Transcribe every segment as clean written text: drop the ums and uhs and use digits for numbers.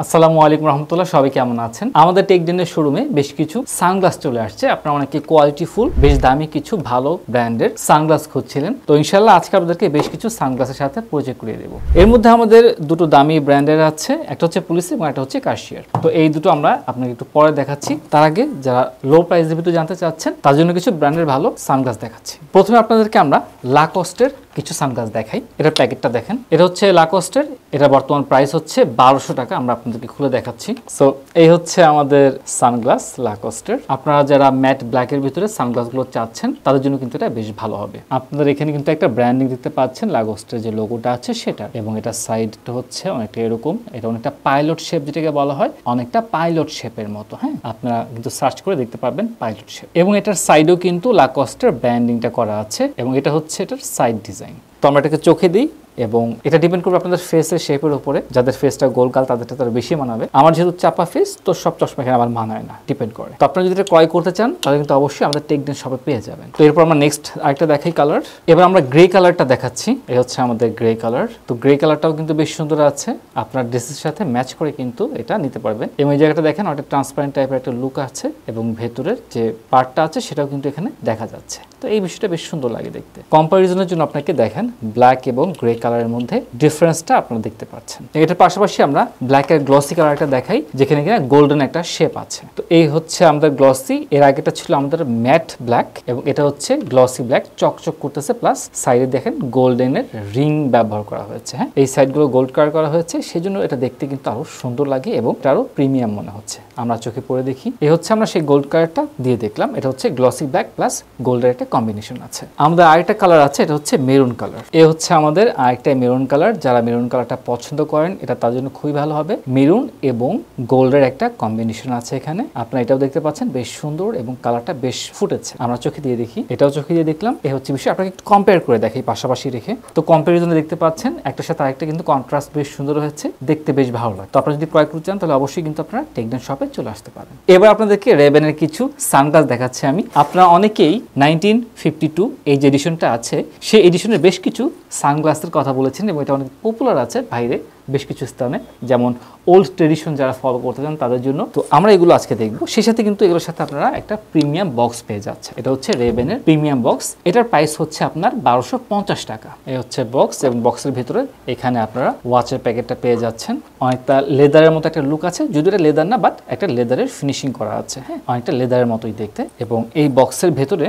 আসসালামু আলাইকুম রহমতুল্লাহ, সবাই কেমন আছেন? আমাদের টেকডেনের শোরুমে বেশ কিছু সানগ্লাস চলে আসছে। আপনারা অনেকে কোয়ালিটিফুল বেশ দামি কিছু ভালো ব্র্যান্ডের সানগ্লাস খুঁজছিলেন, তো ইনশাল্লাহ আজকে আপনাদেরকে বেশ কিছু সানগ্লাসের সাথে পরিচয় করিয়ে দেবো। এর মধ্যে আমাদের দুটো দামি ব্র্যান্ডের আছে, একটা হচ্ছে পুলিশ এবং একটা হচ্ছে কার্শিয়ার। তো এই দুটো আমরা আপনাকে একটু পরে দেখাচ্ছি। তার আগে যারা লো প্রাইসের ভিতরে জানতে চাচ্ছেন তার জন্য কিছু ব্র্যান্ডের ভালো সানগ্লাস দেখাচ্ছি। প্রথমে আপনাদেরকে আমরা লাকস্টের কিছু সানগ্লাস দেখাই। এটার প্যাকেটটা দেখেন, এটা হচ্ছে লাকস্টের, এটা বর্তমান প্রাইস হচ্ছে 1200 টাকা। আমরা আপনাদেরকে খুলে দেখাচ্ছি। সো এই হচ্ছে আমাদের সানগ্লাস লাকস্টের। আপনারা যারা ম্যাট ব্ল্যাকের ভিতরে সানগ্লাসগুলো চাচ্ছেন তাদের জন্য কিন্তু এটা বেশ ভালো হবে। আপনাদের এখানে কিন্তু একটা ব্র্যান্ডিং দেখতে পাচ্ছেন, লাকস্টের যে লোগোটা আছে সেটা, এবং এটা সাইডটা হচ্ছে অনেকটা এরকম, এটা অনেকটা পাইলট শেপ যেটাকে বলা হয়, অনেকটা পাইলট শেপের মতো। হ্যাঁ, আপনারা কিন্তু সার্চ করে দেখতে পারবেন পাইলট শেপ, এবং এটার সাইডেও কিন্তু লাকস্টের ব্র্যান্ডিংটা করা আছে, এবং এটা হচ্ছে এটার সাইড ডিজাইন। তো আমরা এটাকে চোখে দিই, এবং এটা ডিপেন্ড করবে আপনাদের ফেসের শেপের উপরে। যাদের ফেসটা গোলগাল তাদেরটা তারা বেশি মানাবে। আমার যেহেতু চাপা ফেস, তো সব চশমা এখানে আমার মানায় না, ডিপেন্ড করে। তো আপনারা যদি এটা ক্রয় করতে চান তাহলে কিন্তু অবশ্যই আমাদের টেকডেন শপে পেয়ে যাবেন। তো এরপর আমরা নেক্সট আরেকটা দেখাই কালার। এবার আমরা গ্রে কালারটা দেখাচ্ছি। এই হচ্ছে আমাদের গ্রে কালার। তো গ্রে কালারটাও কিন্তু বেশ সুন্দর আছে, আপনার ড্রেসের সাথে ম্যাচ করে কিন্তু এটা নিতে পারবেন। এবং এই জায়গাটা দেখেন, একটা ট্রান্সপারেন্ট টাইপের একটা লুক আছে, এবং ভেতরের যে পার্টটা আছে সেটাও কিন্তু এখানে দেখা যাচ্ছে। তো এই বিষয়টা বেশ সুন্দর লাগে দেখতে। কম্পারিজনের জন্য আপনাকে দেখেন ব্ল্যাক এবং গ্রে কালারের মধ্যে ডিফারেন্সটা আপনারা দেখতে পাচ্ছেন। এটার পাশাপাশি আমরা ব্ল্যাক এর গ্লসি কালারটা দেখাই, যেখানে কিনা গোল্ডেন একটা শেপ আছে। তো এই হচ্ছে আমাদের গ্লসি। এর আগেটা ছিল আমাদের ম্যাট ব্ল্যাক, এবং এটা হচ্ছে গ্লসি ব্ল্যাক, চকচক করতেছে। প্লাস সাইডে দেখেন গোল্ডেনের রিং ব্যবহার করা হয়েছে। হ্যাঁ, এই সাইডগুলো গোল্ড কালার করা হয়েছে, সেজন্য এটা দেখতে কিন্তু আরো সুন্দর লাগে এবং এটা আরো প্রিমিয়াম মনে হচ্ছে। আমরা চোখে পরে দেখি। এই হচ্ছে আমরা সেই গোল্ড কালারটা দিয়ে দেখলাম। এটা হচ্ছে গ্লসি ব্ল্যাক প্লাস গোল্ডের একটা কম্বিনেশন আছে। আমাদের আরেকটা কালার আছে, এটা হচ্ছে মেরুন কালার। এ হচ্ছে আমাদের আরেকটা মেরুন কালার। যারা মেরুন কালারটা পছন্দ করেন এটা তার জন্য খুবই ভালো হবে। মেরুন এবং গোল্ডের একটা কম্বিনেশন আছে এখানে, আপনারা এটাও দেখতে পাচ্ছেন, বেশ সুন্দর এবং কালারটা বেশ ফুটেছে। আমরা চোখে দিয়ে দেখি, এটাও চোখে দিয়ে দেখলাম। এই হচ্ছে বিষয়, আপনাকে একটু কম্পেয়ার করে দেখি পাশাপাশি রেখে। তো কম্পারিজনে দেখতে পাচ্ছেন একটার সাথে আরেকটা কিন্তু কন্ট্রাস্ট বেশ সুন্দর হয়েছে, দেখতে বেশ ভালো লাগে। তো আপনারা যদি ক্রয় করতে চান তাহলে অবশ্যই কিন্তু আপনারা টেকডেন শপে চলে আসতে পারেন। এবার আপনাদেরকে রেবেনের কিছু সানগ্লাস দেখাচ্ছি আমি। আপনারা অনেকেই 1952 এই যে এডিশনটা আছে, সেই এডিশনের বেশ কিছু সানগ্লাসের কথা বলেছেন, এবং এটা অনেক পপুলার আছে বাইরে বেশ কিছু স্থানে, যেমন ওল্ড ট্রেডিশন যারা ফলো করতে চান তাদের জন্য। তো আমরা এগুলো আজকে দেখবো। সেই সাথে কিন্তু এগুলোর সাথে আপনারা একটা প্রিমিয়াম বক্স পেয়ে যাচ্ছে। এটা হচ্ছে রেবেনের প্রিমিয়াম বক্স। এটার প্রাইস হচ্ছে আপনার 1250 টাকা। এই হচ্ছে বক্স, এবং বক্সের ভিতরে এখানে আপনারা ওয়াচের প্যাকেটটা পেয়ে যাচ্ছেন। অনেকটা লেদারের মতো একটা লুক আছে, যদিও এটা লেদার না, বাট একটা লেদারের ফিনিশিং করা আছে। হ্যাঁ, অনেকটা লেদারের মতোই দেখতে। এবং এই বক্সের ভেতরে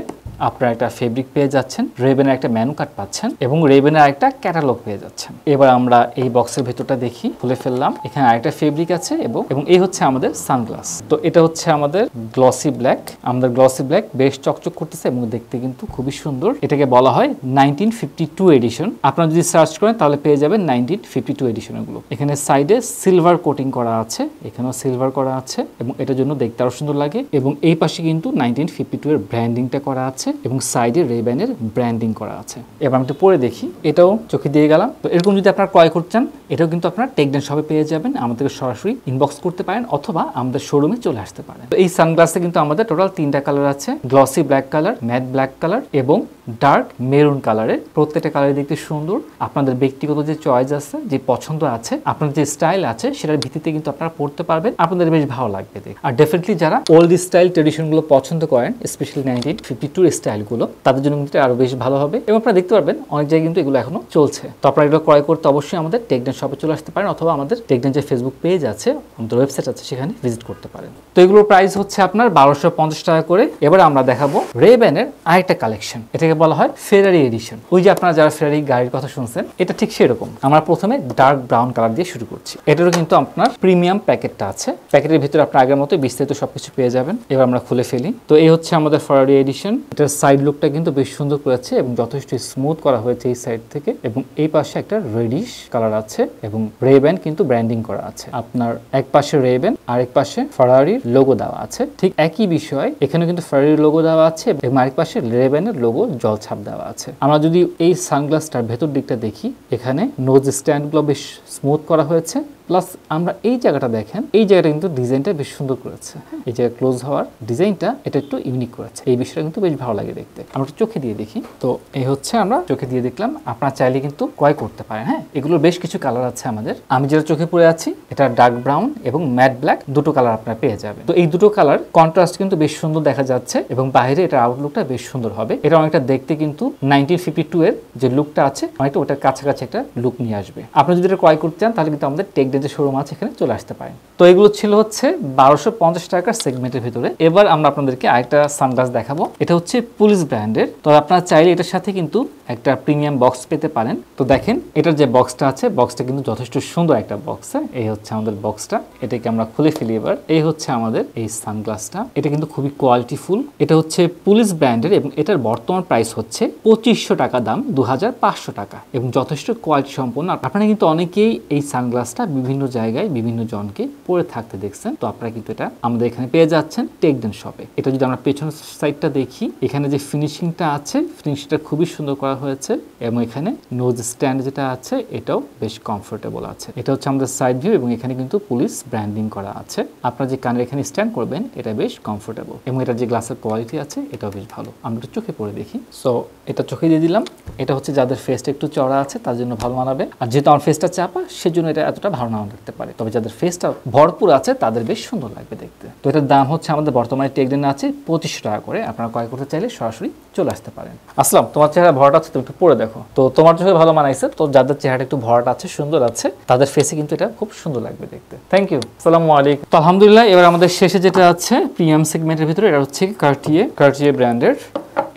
আপনারা একটা ফেব্রিক পেয়ে যাচ্ছেন, রেবেনের একটা মেনু কার্ড পাচ্ছেন, এবং রেবেনের একটা ক্যাটালগ পেয়ে যাচ্ছেন। এবার আমরা এই বক্সের ভেতরটা দেখি, খুলে ফেললাম। এখানে আরেকটা ফেব্রিক আছে, এবং এই হচ্ছে আমাদের সানগ্লাস। তো এটা হচ্ছে আমাদের গ্লসি ব্ল্যাক। আমাদের গ্লসি ব্ল্যাক বেশ চকচক করতেছে এবং দেখতে কিন্তু খুবই সুন্দর। এটাকে বলা হয় 1952 এডিশন। আপনারা যদি সার্চ করেন তাহলে পেয়ে যাবেন 1952 এডিশনের গুলো। এখানে সাইডে সিলভার কোটিং করা আছে, এখানেও সিলভার করা আছে, এবং এটার জন্য দেখতে আরো সুন্দর লাগে। এবং এই পাশে কিন্তু 1952 এর ব্র্যান্ডিংটা করা আছে, এবং সাইডে রেবেনের ব্র্যান্ডিং করা আছে। এবার আমি একটু পরে দেখি, এটাও চোখে দিয়ে গেলাম। তো এরকম যদি আপনারা ক্রয় করতে চান এটাও কিন্তু আপনারা টেকডেন শপে পেয়ে যাবেন। আমাদেরকে সরাসরি ইনবক্স করতে পারেন অথবা আমাদের শোরুমে চলে আসতে পারেন। তো এই সানগ্লাসে কিন্তু আমাদের টোটাল 3টা কালার আছে, glossy black colour, matte black colour এবং ডার্ক মেরুন কালারের। প্রত্যেকটা কালার দেখতে সুন্দর। আপনাদের ব্যক্তিগত যে চয়েস আছে, যে পছন্দ আছে, আপনার যে স্টাইল আছে, সেটার ভিত্তিতে কিন্তু আপনারা পড়তে পারবেন, আপনাদের বেশ ভালো লাগবে দেখে। আর ডেফিনেটলি যারা ওল্ড স্টাইল ট্রেডিশন গুলো পছন্দ করেন, স্পেশালি 1952 স্টাইল গুলো, তাদের জন্য কিন্তু আরো বেশ ভালো হবে। এবং আপনারা দেখতে পারবেন অনেক জায়গায় কিন্তু এগুলো এখনো চলছে। তো আপনারা এগুলো ক্রয় করতে অবশ্যই আমাদের টেকডেন শপে চলে আসতে পারেন, অথবা আমাদের টেকডেন যে ফেসবুক পেজ আছে, আমাদের ওয়েবসাইট আছে, সেখানে ভিজিট করতে পারেন। তো এগুলোর প্রাইস হচ্ছে আপনার 1250 টাকা করে। এবার আমরা দেখাবো রেবেনের আরেকটা কালেকশন, এটাকে বলা হয় ফেরারি এডিশন। ওই যে আপনারা যারা ফেরারি গাড়ির কথা শুনছেন, এটা ঠিক সেরকম। আমরা প্রথমে ডার্ক ব্রাউন কালার দিয়ে শুরু করছি। এটারও কিন্তু আপনার প্রিমিয়াম প্যাকেটটা আছে। প্যাকেটের ভিতরে আপনার আগের মতো বিস্তারিত সবকিছু পেয়ে যাবেন। এবার আমরা খুলে ফেলি। তো এই হচ্ছে আমাদের ফেরারি এডিশন। এটার সাইড লুকটা কিন্তু বেশ সুন্দর করেছে, এবং যথেষ্ট স্মুথ করা হয়েছে এই সাইড থেকে, এবং এই পাশে একটা রেডিশ কালার আছে, এবং রেবেন কিন্তু ব্র্যান্ডিং করা আছে। আপনার এক পাশে রেবেন, আরেক পাশে ফেরারির লোগো দেওয়া আছে। ঠিক একই বিষয় এখানে কিন্তু ফেরারির লোগো দেওয়া আছে, এবং আরেক পাশে রেবেনের লোগো জলছাপ দেওয়া আছে। আমরা যদি এই সানগ্লাসটার ভেতর দিকটা দেখি, এখানে নোজ স্ট্যান্ডগুলো বেশ স্মুথ করা হয়েছে, প্লাস আমরা এই জায়গাটা দেখেন, এই জায়গাটা কিন্তু ডিজাইনটা বেশ সুন্দর করেছে। এই জায়গায় ক্লোজ হওয়ার ডিজাইনটা এটা একটু ইউনিক করেছে, এই বিষয়টা কিন্তু বেশ ভালো লাগে দেখতে। আমরা একটু চোখে দিয়ে দেখি। তো এই হচ্ছে আমরা চোখে দিয়ে দেখলাম, আপনারা চাইলে কিন্তু ক্রয় করতে পারেন। হ্যাঁ, এগুলোর বেশ কিছু কালার আছে আমাদের। আমি যেটা চোখে পরে আছি এটা ডার্ক ব্রাউন এবং ম্যাট ব্ল্যাক, দুটো কালার আপনারা পেয়ে যাবেন। তো এই দুটো কালার কন্ট্রাস্ট কিন্তু বেশ সুন্দর দেখা যাচ্ছে এবং বাইরে এটা আউটলুকটা বেশ সুন্দর হবে। এটা অনেকটা দেখতে কিন্তু 1952 এর যে লুকটা আছে অনেকটা ওটার কাছাকাছি একটা লুক নিয়ে আসবে। আপনি যদি এটা ক্রয় করতে চান তাহলে কিন্তু আমাদের টেকডেন যে শোরুম আছে এখানে চলে আসতে পারেন। তো এগুলো ছিল হচ্ছে 1250 টাকার সেগমেন্টের ভিতরে। এবার আমরা আপনাদেরকে আরেকটা সানগ্লাস দেখাবো। এটা হচ্ছে পুলিশ ব্র্যান্ডের। তো আপনারা চাইলে এটার সাথে কিন্তু একটা প্রিমিয়াম বক্স পেতে পারেন। তো দেখেন এটার যে বক্সটা আছে, বক্সটা কিন্তু যথেষ্ট সুন্দর একটা বক্স। এই হচ্ছে আমাদের বক্সটা, এটাকে আমরা খুলে ফেলি এবার। এই হচ্ছে আমাদের এই সানগ্লাসটা, এটা কিন্তু খুবই কোয়ালিটিফুল। এটা হচ্ছে পুলিশ ব্র্যান্ডের এবং এটার বর্তমান প্রাইস হচ্ছে 2500 টাকা দাম, 2500 টাকা এবং যথেষ্ট কোয়ালিটি সম্পন্ন। আপনারা কিন্তু অনেকেই এই সানগ্লাসটা বিভিন্ন জায়গায় বিভিন্ন জনকে পরে থাকতে দেখছেন। তো আপনারা কিন্তু এটা আমাদের এখানে পেয়ে যাচ্ছেন টেকডেন শপে। এটা যদি আমরা পেছনের সাইডটা দেখি, এখানে যে ফিনিশিংটা আছে, ফিনিশিংটা খুবই সুন্দর করা হয়েছে এবং এখানে নোজ স্ট্যান্ড যেটা আছে এটাও বেশ কমফোর্টেবল আছে। এটা হচ্ছে আমাদের সাইড ভিউ এবং এখানে কিন্তু পুলিশ ব্র্যান্ডিং করা আছে। আপনারা যে কানের এখানে স্ট্যান্ড করবেন এটা বেশ কমফোর্টেবল এবং এটা যে গ্লাসের কোয়ালিটি আছে এটাও বেশ ভালো। আমরা একটু চোখে পরে দেখি। সো এটা চোখে দিয়ে দিলাম। এটা হচ্ছে যাদের ফেসটা একটু চড়া আছে তার জন্য ভালো মানাবে, আর যেহেতু আমার ফেসটা চাপা সেজন্য এটা এতটা ভালো না লাগতে পারে। তবে যাদের ফেসটা ভরপুর আছে তাদের বেশ সুন্দর লাগবে দেখতে। তো এটার দাম হচ্ছে আমাদের বর্তমানে টেকডেন আছে 2500 টাকা করে। আপনারা ক্রয় করতে চাইলে সরাসরি চলে আসতে পারেন। আসলাম, তোমার চেহারা ভরাটা আছে, তুমি একটু পরে দেখো। তো তোমার চোখে ভালো মানাইছে। তো যাদের চেহারাটা একটু ভরাটা আছে, সুন্দর আছে, তাদের ফেসে কিন্তু এটা খুব সুন্দর লাগবে দেখতে। থ্যাংক ইউ, আসসালামু আলাইকুম। তো আলহামদুলিল্লাহ, এবার আমাদের শেষে যেটা আছে প্রিমিয়াম সেগমেন্টের ভিতরে, এটা হচ্ছে কার্টিয়ে ব্র্যান্ডের।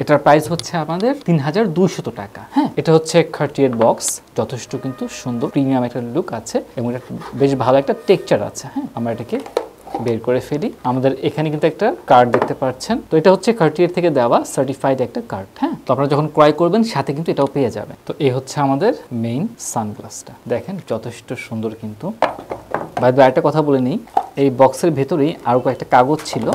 এটার প্রাইস হচ্ছে আমাদের 3200 টাকা। হ্যাঁ, এটা হচ্ছে কার্টিয়ের বক্স, যথেষ্ট কিন্তু সুন্দর প্রিমিয়াম একটা লুক আছে এবং এটা বেশ ভালো একটা টেক্সচার আছে। হ্যাঁ, আমরা এটাকে বের করে ফেলি। আমাদের এখানে কিন্তু একটা কার্ড দেখতে পাচ্ছেন। তো এটা হচ্ছে কার্টিয়ার থেকে দেওয়া সার্টিফাইড একটা কার্ড। হ্যাঁ, তো আপনারা যখন ক্রয় করবেন সাথে কিন্তু এটাও পেয়ে যাবেন। তো এই হচ্ছে আমাদের মেইন সানগ্লাসটা, দেখেন যথেষ্ট সুন্দর কিন্তু। বাই দ্য ওয়ে, একটা কথা বলে নিই, এই বক্সের ভেতরেই আরো কয়েকটা কাগজ ছিল,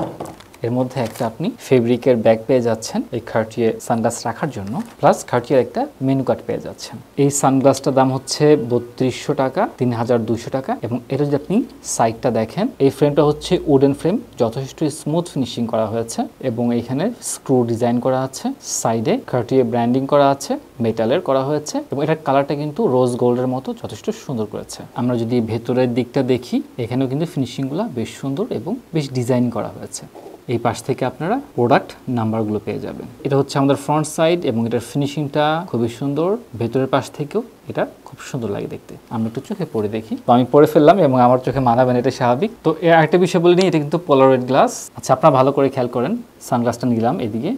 এর মধ্যে একটা আপনি ফেব্রিকের ব্যাগ পেয়ে যাচ্ছেন এই কার্টিয়ে সানগ্লাস রাখার জন্য, প্লাস কার্টিয়ের একটা মেনু কার্ড পেয়ে যাচ্ছেন। এই সানগ্লাসটার দাম হচ্ছে 3200 টাকা, 3200 টাকা। এবং এটা যদি আপনি সাইডটা দেখেন, এই ফ্রেমটা হচ্ছে উডেন ফ্রেম, যথেষ্ট স্মুথ ফিনিশিং করা হয়েছে এবং এইখানে স্ক্রু ডিজাইন করা আছে, সাইডে কার্টিয়ে ব্র্যান্ডিং করা আছে, মেটালের করা হয়েছে এবং এটার কালারটা কিন্তু রোজ গোল্ডের মতো যথেষ্ট সুন্দর করেছে। আমরা যদি ভেতরের দিকটা দেখি, এখানেও কিন্তু ফিনিশিংগুলো বেশ সুন্দর এবং বেশ ডিজাইন করা হয়েছে। এই পাশ থেকে আপনারা প্রোডাক্ট নাম্বারগুলো পেয়ে যাবেন। এটা হচ্ছে আমাদের ফ্রন্ট সাইড এবং এটার ফিনিশিংটা খুবই সুন্দর। ভেতরের পাশ থেকেও এটা খুব সুন্দর লাগে দেখতে। আমি একটু চোখে পরে দেখি। তো আমি পরে ফেললাম এবং আমার চোখে মানাবেন, এটা স্বাভাবিক। তো এর আরেকটা বিষয় বলে নিই, এটা কিন্তু পোলারয়েড গ্লাস। আচ্ছা, আপনারা ভালো করে খেয়াল করেন। সানগ্লাসটা নিলাম এদিকে,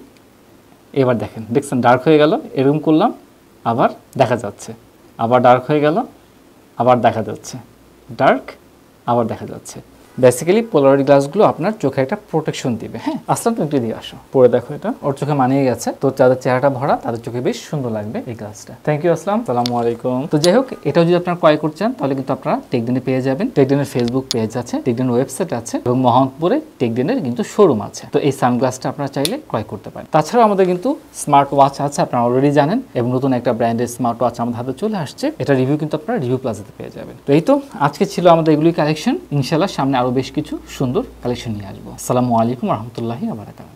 এবার দেখছেন ডার্ক হয়ে গেল, এরকম করলাম, আবার দেখা যাচ্ছে, আবার ডার্ক হয়ে গেল, আবার দেখা যাচ্ছে, ডার্ক, আবার দেখা যাচ্ছে। বেসিক্যালি পোলারয়েড গ্লাসগুলো আপনার চোখে একটা প্রোটেকশন দিবে। হ্যাঁ, আসলাম, তুমি একটু দিয়ে আসো, পরে দেখো। এটা ওর চোখে মানিয়ে গেছে। তো যাদের চেহারাটা ভরা তাদের চোখে বেশ সুন্দর লাগবে এই গ্লাসটা। থ্যাংক ইউ, আসলাম, আসসালামু আলাইকুম। তো যাই হোক, এটাও যদি আপনারা ক্রয় করছেন তাহলে কিন্তু আপনারা টেকডেনে পেয়ে যাবেন। টেকডেনের ফেসবুক পেজ আছে, টেকডেনের ওয়েবসাইট আছে এবং মোহাম্মদপুরে টেকডেনের কিন্তু শোরুম আছে। তো এই সানগ্লাসটা আপনারা চাইলে ক্রয় করতে পারেন। তাছাড়াও আমাদের কিন্তু স্মার্ট ওয়াচ আছে, আপনারা অলরেডি জানেন, এবং নতুন একটা ব্র্যান্ডের স্মার্ট ওয়াচ আমাদের হাতে চলে আসছে। এটা রিভিউ কিন্তু আপনারা রিভিউ প্লাজাতে পেয়ে যাবেন। তো এই তো আজকে ছিল আমাদের এগুলি কালেকশন। ইনশাআল্লাহ সামনে আরো বেশ কিছু সুন্দর কালেকশন নিয়ে আসবো। আসসালামু আলাইকুম ওয়া রাহমাতুল্লাহি ওয়া বারাকাতুহু।